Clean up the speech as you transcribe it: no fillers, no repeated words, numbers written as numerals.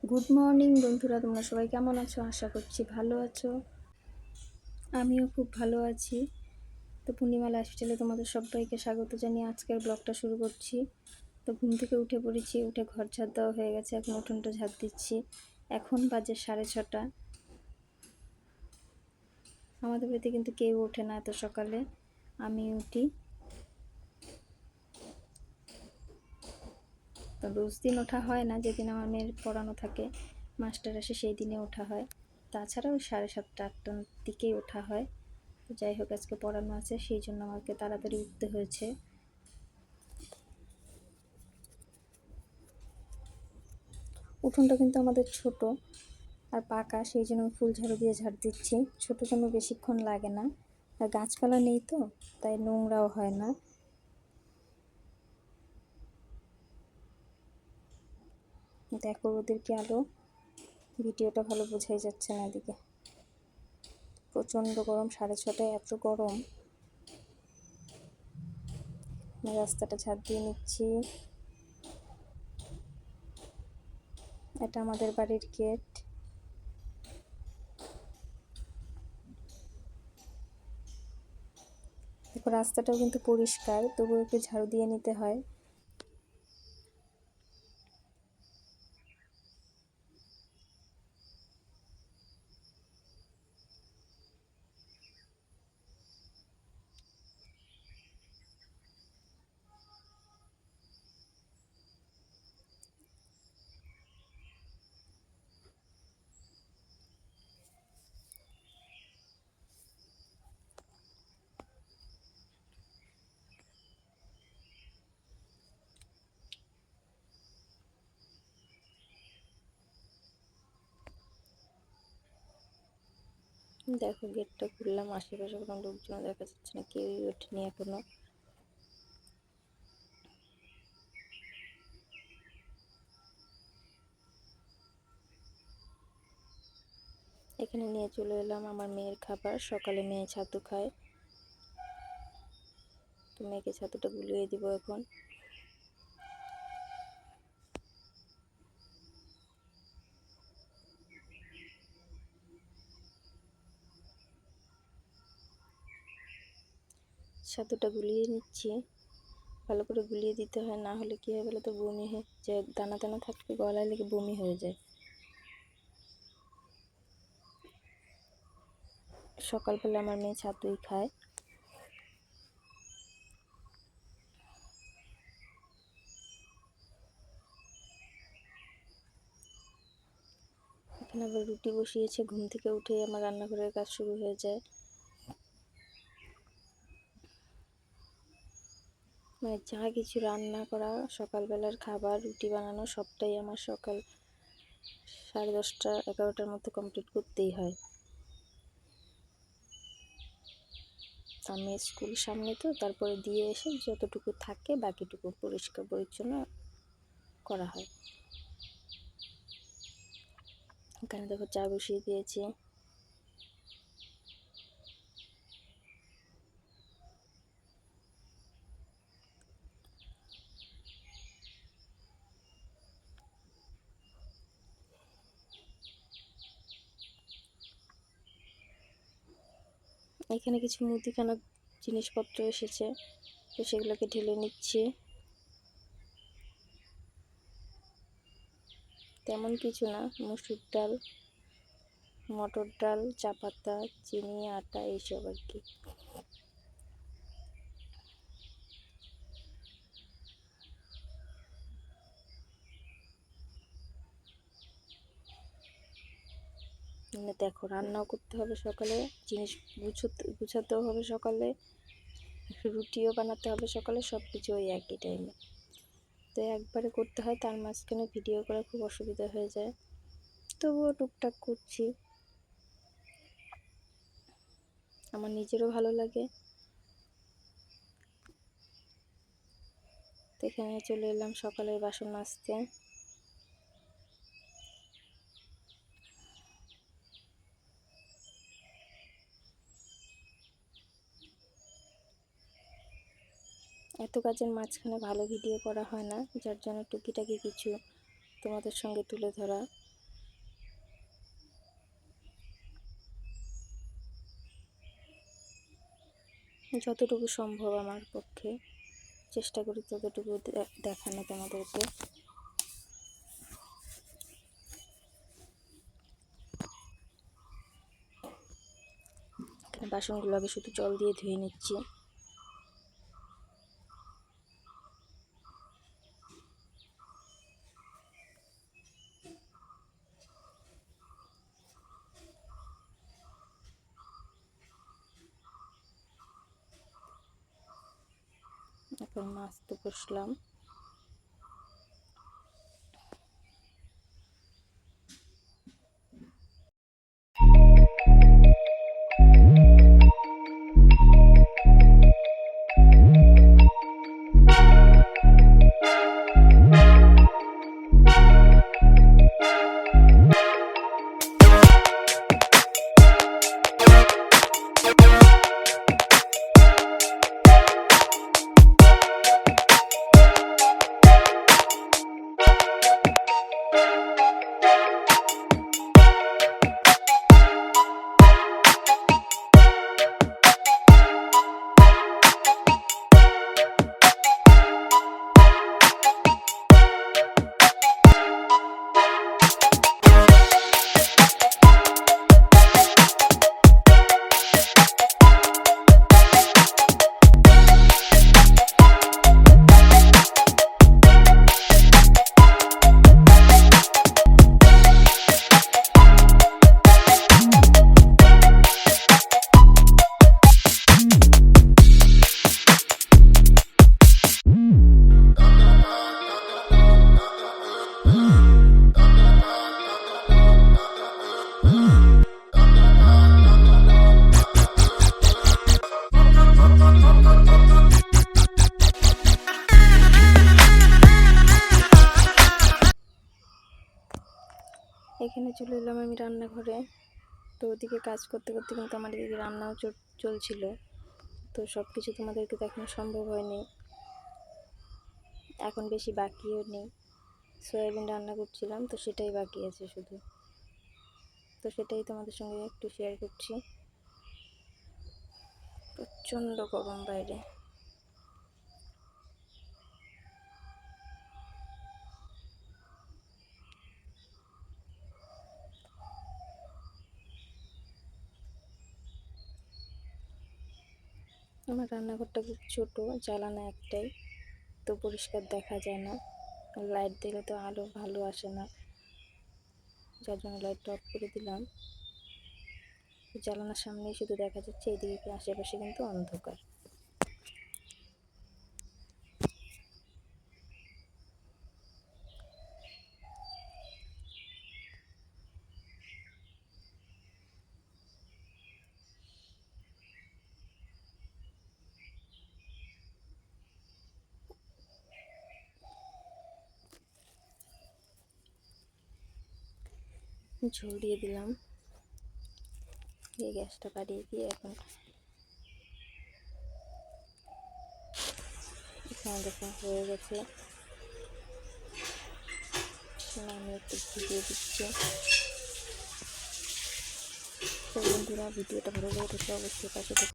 Good morning বন্ধুরা, তোমরা সবাই কেমন আছো? আশা করছি ভালো আছো। আমিও খুব ভালো আছি। তো পূর্ণিমা লাইফস্টাইলে তোমাদের সবাইকে স্বাগত জানিয়ে আজকের ব্লগটা শুরু করছি। তো ঘুম থেকে উঠে পড়েছি, উঠে ঘর ঝাড় দেওয়া হয়ে গেছে, এখন উঠোনটা ঝাড় দিচ্ছি। এখন বাজে 6:30। আমাদের বাড়িতে কিন্তু কেউ ওঠে না এত সকালে, আমি উঠি। তো রোজ দিন ওঠা হয় না, যেদিন আমার মেয়ের পড়ানো থাকে, মাস্টার আসে, সেই দিনে ওঠা হয়। তাছাড়াও 7:30 8টার দিকেই ওঠা হয়। তো যাই হোক, আজকে পড়ানো আছে, সেই জন্য আমাকে তাড়াতাড়ি উঠতে হয়েছে। উঠোনটা কিন্তু আমাদের ছোট আর পাকা, সেই জন্য ফুল ঝাড়ু দিয়ে ঝাড় দিচ্ছি। ছোট জন্য বেশিক্ষণ লাগে না, আর গাছপালা নেই তো, তাই নোংরাও হয় না। দেখো ওদের কি আলো, ভিডিওটা ভালো বোঝাই যাচ্ছে না। এদিকে প্রচণ্ড গরম, 6:30টায় এত গরম। রাস্তাটা ঝাড় দিয়ে নিচ্ছি। এটা আমাদের বাড়ির গেট। দেখো রাস্তাটাও কিন্তু পরিষ্কার, তবুও একটু ঝাড়ু দিয়ে নিতে হয়। দেখো গেটটা খুললাম, আশেপাশে কোনো লোকজন দেখা যাচ্ছে না, কেউই ওঠেনি এখনো। এখানে নিয়ে চলে এলাম আমার মেয়ের খাবার। সকালে মেয়ে ছাতু খায়, তো মেয়েকে ছাতুটা গুলিয়ে দিব এখন। ছাতুটা গুলিয়ে নিচ্ছি, ভালো করে গুলিয়ে দিতে হয়, না হলে কী হয় বলো তো, বমি হয়ে যায়, দানা দানা থাকলে গলায় লেগে বমি হয়ে যায়। সকালবেলা আমার মেয়ে ছাতুই খায়। এখানে আবার রুটি বসিয়েছে, ঘুম থেকে উঠেই আমার রান্নাঘরের কাজ শুরু হয়ে যায়। মানে যা কিছু রান্না করা, সকালবেলার খাবার, রুটি বানানো, সবটাই আমার সকাল 10:30 11টার মধ্যে কমপ্লিট করতেই হয়। আমি স্কুল সামনে তো, তারপরে দিয়ে এসে যতটুকু থাকে বাকিটুকু পরিষ্কার পরিচ্ছন্ন করা হয়। এখানে দেখো চা বসিয়ে দিয়েছি। এখানে কিছু মুদিখানার জিনিসপত্র এসেছে, তো সেগুলোকে ঢেলে নিচ্ছি। তেমন কিছু না, মসুর ডাল, মটর ডাল, চা পাতা, চিনি, আটা, এইসব আর কি। দেখো রান্নাও করতে হবে সকালে, জিনিস গুছাতেও হবে সকালে, রুটিও বানাতে হবে সকালে, সব কিছু ওই একই টাইমে। তো একবারে করতে হয়, তার মাঝখানে ভিডিও করা খুব অসুবিধা হয়ে যায়, তবুও টুকটাক করছি, আমার নিজেরও ভালো লাগে। তো এখানে চলে এলাম সকালের বাসন মাজতে। এত কাজের মাঝখানে ভালো ভিডিও করা হয় না, যার জন্য টুকিটাকি কিছু তোমাদের সঙ্গে তুলে ধরা। যতটুকু সম্ভব আমার পক্ষে চেষ্টা করি ততটুকু দেখানো তোমাদেরকে। বাসনগুলো আগে শুধু জল দিয়ে ধুয়ে নিচ্ছি। এখন মাছ তো কষলাম। এখানে চলে এলাম আমি রান্নাঘরে। তো ওদিকে কাজ করতে করতে কিন্তু আমার এদিকে রান্নাও চলছিল। তো সব কিছু তোমাদেরকে দেখানো সম্ভব হয়নি। এখন বেশি বাকিও নেই। সয়াবিন রান্না করছিলাম, তো সেটাই বাকি আছে শুধু। তো সেটাই তোমাদের সঙ্গে একটু শেয়ার করছি। প্রচণ্ড গরম বাইরে। আমার রান্নাঘরটা খুব ছোটো, জ্বালানা একটাই, তো পরিষ্কার দেখা যায় না। লাইট দিলে তো আলো ভালো আসে না, যার জন্য লাইটটা অফ করে দিলাম। জ্বালানার সামনেই শুধু দেখা যাচ্ছে, এদিকে আশেপাশে কিন্তু অন্ধকার। ঝোল দিয়ে দিলাম, এই গ্যাসটা বাড়িয়ে দিয়ে এখন এখানে দেখুন হয়ে গেছে। আমি একটু ভিজিয়ে দিচ্ছি। তো বন্ধুরা, ভিডিওটা ভালো লেগে থাকলে অবশ্যই পাশে